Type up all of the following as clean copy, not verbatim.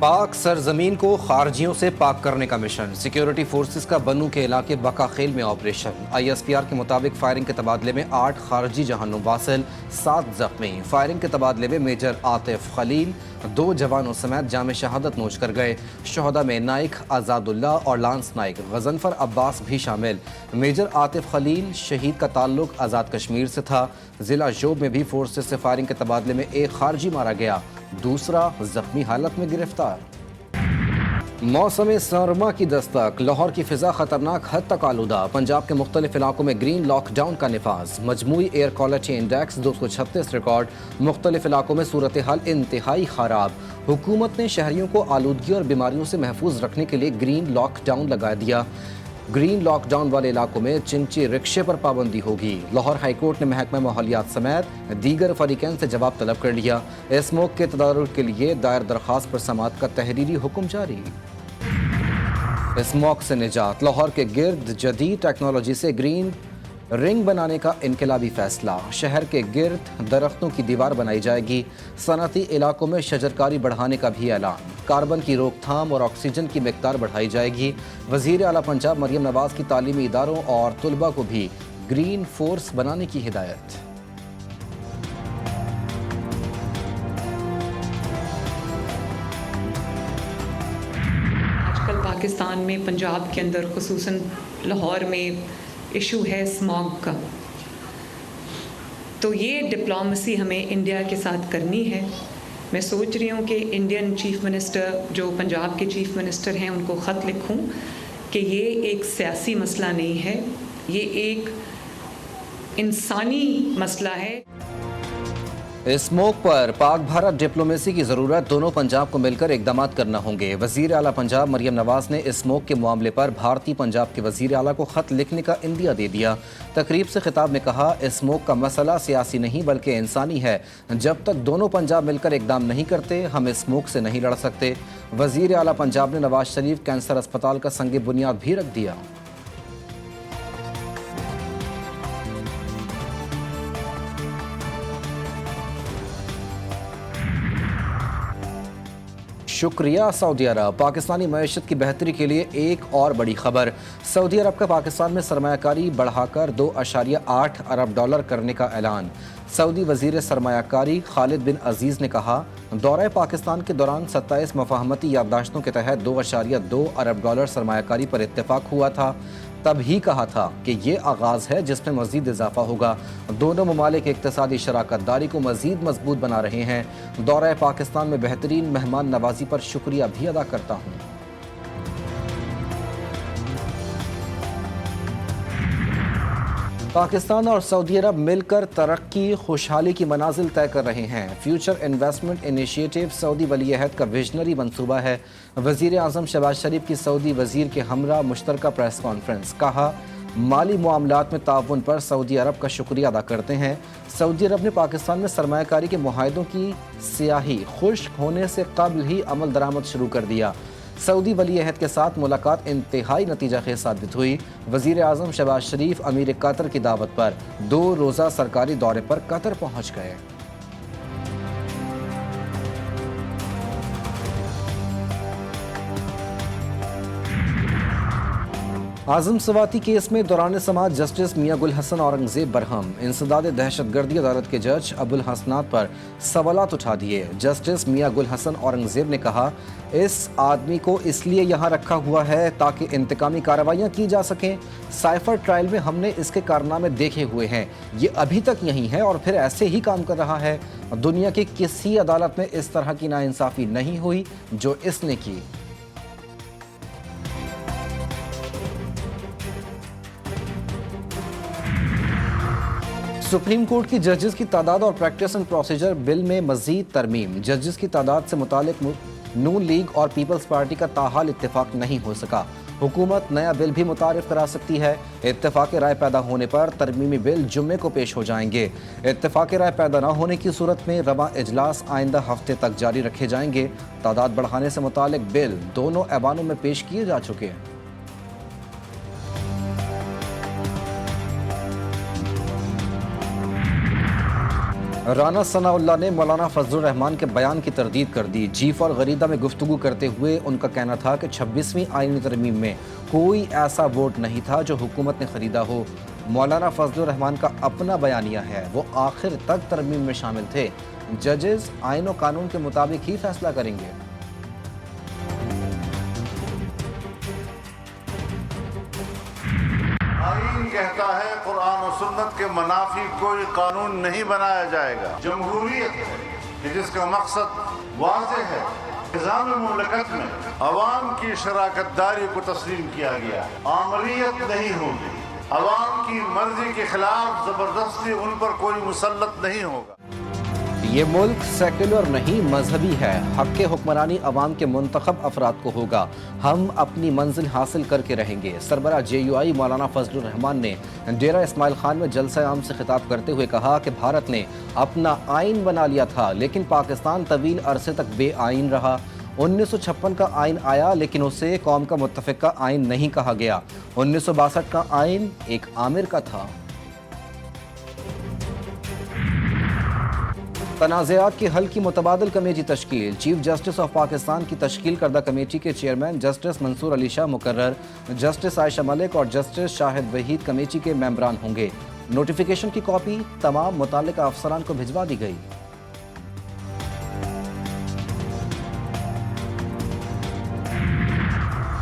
پاک سرزمین کو خارجیوں سے پاک کرنے کا مشن، سیکیورٹی فورسز کا بنو کے علاقے بقا خیل میں operation. I S P R کے مطابق فائرنگ کے تبادلے میں 8 خارجی جہنم واصل، 7 زخمی۔ فائرنگ کے تبادلے میں میجر عاطف خلیل 2 جوانوں سمیت جام شہادت نوش کر گئے۔ شہداء میں نائک آزاد اللہ اور لانس نائک غضنفر عباس بھی شامل۔ میجر عاطف خلیل شہید کا تعلق آزاد کشمیر سے تھا۔ ضلع جوب میں بھی فورسز سے فائرنگ کے تبادلے میں ایک خارجی مارا گیا، دوسرا زخمی حالت میں گرفتار۔ موسم سرما کی دستک، لاہور کی فضا خطرناک حد تک آلودہ، پنجاب کے مختلف علاقوں میں گرین لاک ڈاؤن کا نفاذ، مجموعی ایئر کوالٹی انڈیکس 236 ریکارڈ، مختلف علاقوں میں صورتحال انتہائی خراب۔ حکومت نے شہریوں کو آلودگی اور بیماریوں سے محفوظ رکھنے کے لیے گرین لاک ڈاؤن لگا دیا۔ گرین لاک ڈاؤن والے علاقوں میں چنچی رکشے پر پابندی ہوگی۔ لاہور ہائی کورٹ نے محکمہ ماحولیات سمیت دیگر فریقین سے جواب طلب کر لیا۔ اسموک کے تدارک کے لیے دائر درخواست پر سماعت کا تحریری حکم جاری۔ اسموک سے نجات، لاہور کے گرد جدید ٹیکنالوجی سے گرین رنگ بنانے کا انقلابی فیصلہ، شہر کے گرد درختوں کی دیوار بنائی جائے گی۔ صنعتی علاقوں میں شجرکاری بڑھانے کا بھی اعلان، کاربن کی روک تھام اور آکسیجن کی مقدار بڑھائی جائے گی۔ وزیر اعلیٰ پنجاب مریم نواز کی تعلیمی اداروں اور طلباء کو بھی گرین فورس بنانے کی ہدایت۔ آج کل پاکستان میں پنجاب کے اندر خصوصاً لاہور میں ایشو ہے اسموگ کا، تو یہ ڈپلومیسی ہمیں انڈیا کے ساتھ کرنی ہے۔ میں سوچ رہی ہوں کہ انڈین چیف منسٹر جو پنجاب کے چیف منسٹر ہیں ان کو خط لکھوں کہ یہ ایک سیاسی مسئلہ نہیں ہے، یہ ایک انسانی مسئلہ ہے۔ اسموک پر پاک بھارت ڈپلومیسی کی ضرورت، دونوں پنجاب کو مل کر اقدامات کرنا ہوں گے۔ وزیر اعلیٰ پنجاب مریم نواز نے اسموک کے معاملے پر بھارتی پنجاب کے وزیر اعلیٰ کو خط لکھنے کا عندیہ دے دیا۔ تقریب سے خطاب میں کہا، اسموک کا مسئلہ سیاسی نہیں بلکہ انسانی ہے۔ جب تک دونوں پنجاب مل کر اقدام نہیں کرتے ہم اسموک سے نہیں لڑ سکتے۔ وزیر اعلیٰ پنجاب نے نواز شریف کینسر اسپتال کا سنگ بنیاد بھی رکھ دیا۔ شکریہ سعودی عرب، پاکستانی معیشت کی بہتری کے لیے ایک اور بڑی خبر۔ سعودی عرب کا پاکستان میں سرمایہ کاری بڑھا کر $2.8 ارب کرنے کا اعلان۔ سعودی وزیر سرمایہ کاری خالد بن عزیز نے کہا، دورہ پاکستان کے دوران 27 مفاہمتی یادداشتوں کے تحت $2.2 ارب سرمایہ کاری پر اتفاق ہوا تھا۔ تب ہی کہا تھا کہ یہ آغاز ہے جس میں مزید اضافہ ہوگا۔ دونوں ممالک اقتصادی شراکت داری کو مزید مضبوط بنا رہے ہیں۔ دورہ پاکستان میں بہترین مہمان نوازی پر شکریہ بھی ادا کرتا ہوں۔ پاکستان اور سعودی عرب مل کر ترقی خوشحالی کی منازل طے کر رہے ہیں۔ فیوچر انویسٹمنٹ انیشیٹو سعودی ولی عہد کا ویژنری منصوبہ ہے۔ وزیر اعظم شہباز شریف کی سعودی وزیر کے ہمراہ مشترکہ پریس کانفرنس، کہا، مالی معاملات میں تعاون پر سعودی عرب کا شکریہ ادا کرتے ہیں۔ سعودی عرب نے پاکستان میں سرمایہ کاری کے معاہدوں کی سیاہی خشک ہونے سے قبل ہی عمل درآمد شروع کر دیا۔ سعودی ولی عہد کے ساتھ ملاقات انتہائی نتیجہ خیز ثابت ہوئی۔ وزیر اعظم شہباز شریف امیر قطر کی دعوت پر 2 روزہ سرکاری دورے پر قطر پہنچ گئے۔ اعظم سواتی کیس میں دوران سماعت جسٹس میاں گل حسن اورنگزیب برہم، انسداد دہشت گردی عدالت کے جج ابو الحسنات پر سوالات اٹھا دیے۔ جسٹس میاں گل حسن اورنگزیب نے کہا، اس آدمی کو اس لیے یہاں رکھا ہوا ہے تاکہ انتقامی کارروائیاں کی جا سکیں۔ سائفر ٹرائل میں ہم نے اس کے کارنامے دیکھے ہوئے ہیں، یہ ابھی تک یہیں ہے اور پھر ایسے ہی کام کر رہا ہے۔ دنیا کی کسی عدالت میں اس طرح کی ناانصافی نہیں ہوئی جو اس نے کی۔ سپریم کورٹ کی ججز کی تعداد اور پریکٹس اینڈ پروسیجر بل میں مزید ترمیم، ججز کی تعداد سے متعلق نون لیگ اور پیپلز پارٹی کا تاحال اتفاق نہیں ہو سکا۔ حکومت نیا بل بھی متعارف کرا سکتی ہے۔ اتفاق رائے پیدا ہونے پر ترمیمی بل جمعے کو پیش ہو جائیں گے۔ اتفاق رائے پیدا نہ ہونے کی صورت میں رواں اجلاس آئندہ ہفتے تک جاری رکھے جائیں گے۔ تعداد بڑھانے سے متعلق بل دونوں ایوانوں میں پیش کیے جا چکے ہیں۔ رانا ثناء اللہ نے مولانا فضل الرحمان کے بیان کی تردید کر دی۔ جیف اور غریدہ میں گفتگو کرتے ہوئے ان کا کہنا تھا کہ 26ویں آئینی ترمیم میں کوئی ایسا ووٹ نہیں تھا جو حکومت نے خریدا ہو۔ مولانا فضل الرحمان کا اپنا بیانیہ ہے، وہ آخر تک ترمیم میں شامل تھے۔ ججز آئین و قانون کے مطابق ہی فیصلہ کریں گے۔ آئین کہتا ہے قرآن و سنت کے منافی کوئی قانون نہیں بنایا جائے گا۔ جمہوریت ہے کہ جس کا مقصد واضح ہے، نظام مملکت میں عوام کی شراکت داری کو تسلیم کیا گیا ہے۔ عاملیت نہیں ہوگی، عوام کی مرضی کے خلاف زبردستی ان پر کوئی مسلط نہیں ہوگا۔ یہ ملک سیکولر نہیں مذہبی ہے، حق حکمرانی عوام کے منتخب افراد کو ہوگا، ہم اپنی منزل حاصل کر کے رہیں گے۔ سربراہ JUI مولانا فضل الرحمان نے ڈیرہ اسماعیل خان میں جلسہ عام سے خطاب کرتے ہوئے کہا کہ بھارت نے اپنا آئین بنا لیا تھا لیکن پاکستان طویل عرصے تک بے آئین رہا۔ 1956 کا آئین آیا لیکن اسے قوم کا متفقہ آئین نہیں کہا گیا۔ 1962 کا آئین ایک آمر کا تھا۔ تنازعات کے حل کی متبادل کمیٹی تشکیل، چیف جسٹس آف پاکستان کی تشکیل کردہ کمیٹی کے چیئرمین جسٹس منصور علی شاہ مقرر، جسٹس عائشہ ملک اور جسٹس شاہد وحید کمیٹی کے ممبران ہوں گے۔ نوٹیفیکیشن کی کاپی تمام متعلقہ افسران کو بھجوا دی گئی۔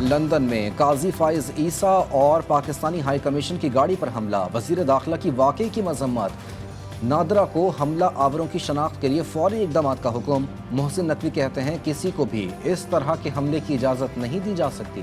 لندن میں قاضی فائز عیسیٰ اور پاکستانی ہائی کمیشن کی گاڑی پر حملہ، وزیر داخلہ کی واقعے کی مذمت۔ نادرہ کو حملہ آوروں کی شناخت کے لیے فوری اقدامات کا حکم۔ محسن نقوی کہتے ہیں کسی کو بھی اس طرح کے حملے کی اجازت نہیں دی جا سکتی۔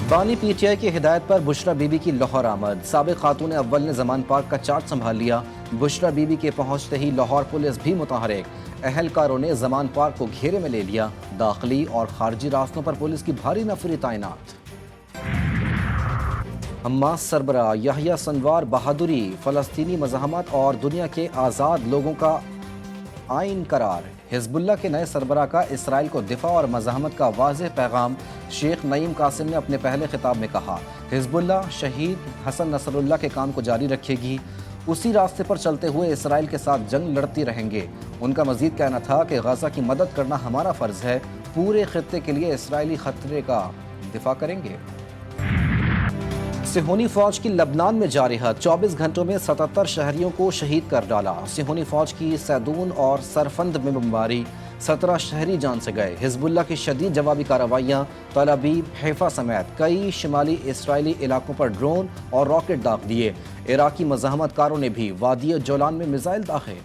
بانی PTI کی ہدایت پر بشرا بی بی کی لاہور آمد، سابق خاتون اول نے زمان پارک کا چارج سنبھال لیا۔ بشرا بی بی کے پہنچتے ہی لاہور پولیس بھی متحرک، اہلکاروں نے زمان پارک کو گھیرے میں لے لیا۔ داخلی اور خارجی راستوں پر پولیس کی بھاری نفری تعینات۔ حماس سربراہ یحییٰ سنوار بہادری، فلسطینی مزاحمت اور دنیا کے آزاد لوگوں کا آئین قرار۔ حزب اللہ کے نئے سربراہ کا اسرائیل کو دفاع اور مزاحمت کا واضح پیغام۔ شیخ نعیم قاسم نے اپنے پہلے خطاب میں کہا حزب اللہ شہید حسن نصر اللہ کے کام کو جاری رکھے گی، اسی راستے پر چلتے ہوئے اسرائیل کے ساتھ جنگ لڑتی رہیں گے۔ ان کا مزید کہنا تھا کہ غزہ کی مدد کرنا ہمارا فرض ہے، پورے خطے کے لیے اسرائیلی خطرے کا دفاع کریں گے۔ صہیونی فوج کی لبنان میں جارحیت، 24 گھنٹوں میں 77 شہریوں کو شہید کر ڈالا۔ صہیونی فوج کی سیدون اور سرفند میں بمباری، 17 شہری جان سے گئے۔ حزب اللہ کی شدید جوابی کارروائیاں، تل ابیب، حیفا سمیت کئی شمالی اسرائیلی علاقوں پر ڈرون اور راکٹ داغ دیے۔ عراقی مزاحمت کاروں نے بھی وادی جولان میں میزائل داغے۔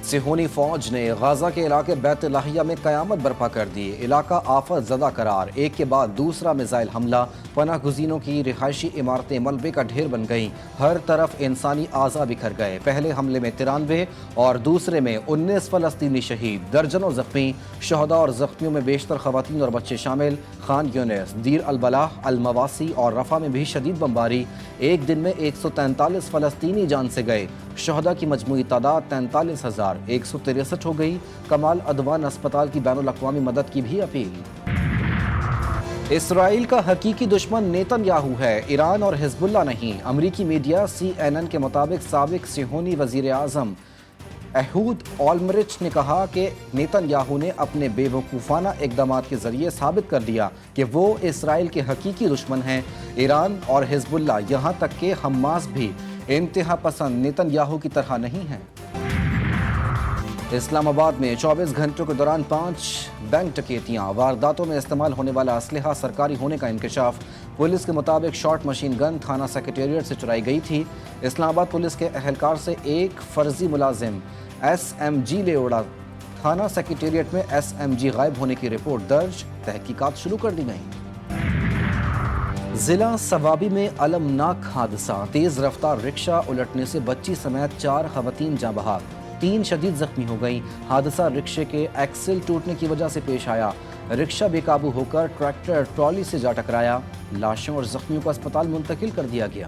صہیونی فوج نے غزہ کے علاقے بیت لاہیہ میں قیامت برپا کر دی، علاقہ آفت زدہ قرار۔ ایک کے بعد دوسرا میزائل حملہ، پناہ گزینوں کی رہائشی عمارتیں ملبے کا ڈھیر بن گئیں، ہر طرف انسانی اعضاء بکھر گئے۔ پہلے حملے میں 93 اور دوسرے میں 19 فلسطینی شہید، درجنوں زخمی۔ شہداء اور زخمیوں میں بیشتر خواتین اور بچے شامل۔ خان یونس، دیر البلاح، المواسی اور رفح میں بھی شدید بمباری۔ ایک دن میں 143 فلسطینی جان سے گئے۔ شہداء کی مجموعی تعداد 43,163 ہو گئی۔ کمال عدوان اسپتال کی بین الاقوامی مدد کی بھی اپیل۔ اسرائیل کا حقیقی دشمن نیتن یاہو ہے، ایران اور حزب اللہ نہیں۔ امریکی میڈیا CNN کے مطابق سابق صہیونی وزیر اعظم ایہود اولمرٹ نے کہا کہ نیتن یاہو نے اپنے بے وقوفانہ اقدامات کے ذریعے ثابت کر دیا کہ وہ اسرائیل کے حقیقی دشمن ہیں۔ ایران اور حزب اللہ، یہاں تک کہ حماس بھی انتہا پسند نیتن یاہو کی طرح نہیں ہیں۔ اسلام آباد میں 24 گھنٹوں کے دوران 5 بینک ڈکیتیاں، وارداتوں میں استعمال ہونے والا اسلحہ سرکاری ہونے کا انکشاف۔ پولیس کے مطابق شارٹ مشین گن تھانہ سیکریٹریٹ سے چرائی گئی تھی۔ اسلام آباد پولیس کے اہلکار سے ایک فرضی ملازم SMG لے اڑا، تھانہ سیکریٹریٹ میں SMG غائب ہونے کی رپورٹ درج، تحقیقات شروع کر دی گئیں۔ ضلع سوابی میں المناک حادثہ، تیز رفتار رکشہ الٹنے سے بچی سمیت 4 خواتین جاں بحق، 3 شدید زخمی ہو گئیں۔ حادثہ رکشے کے ایکسل ٹوٹنے کی وجہ سے پیش آیا۔ رکشہ بے قابو ہو کر ٹریکٹر ٹرالی سے جا ٹکرایا، لاشوں اور زخمیوں کو اسپتال منتقل کر دیا گیا۔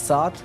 7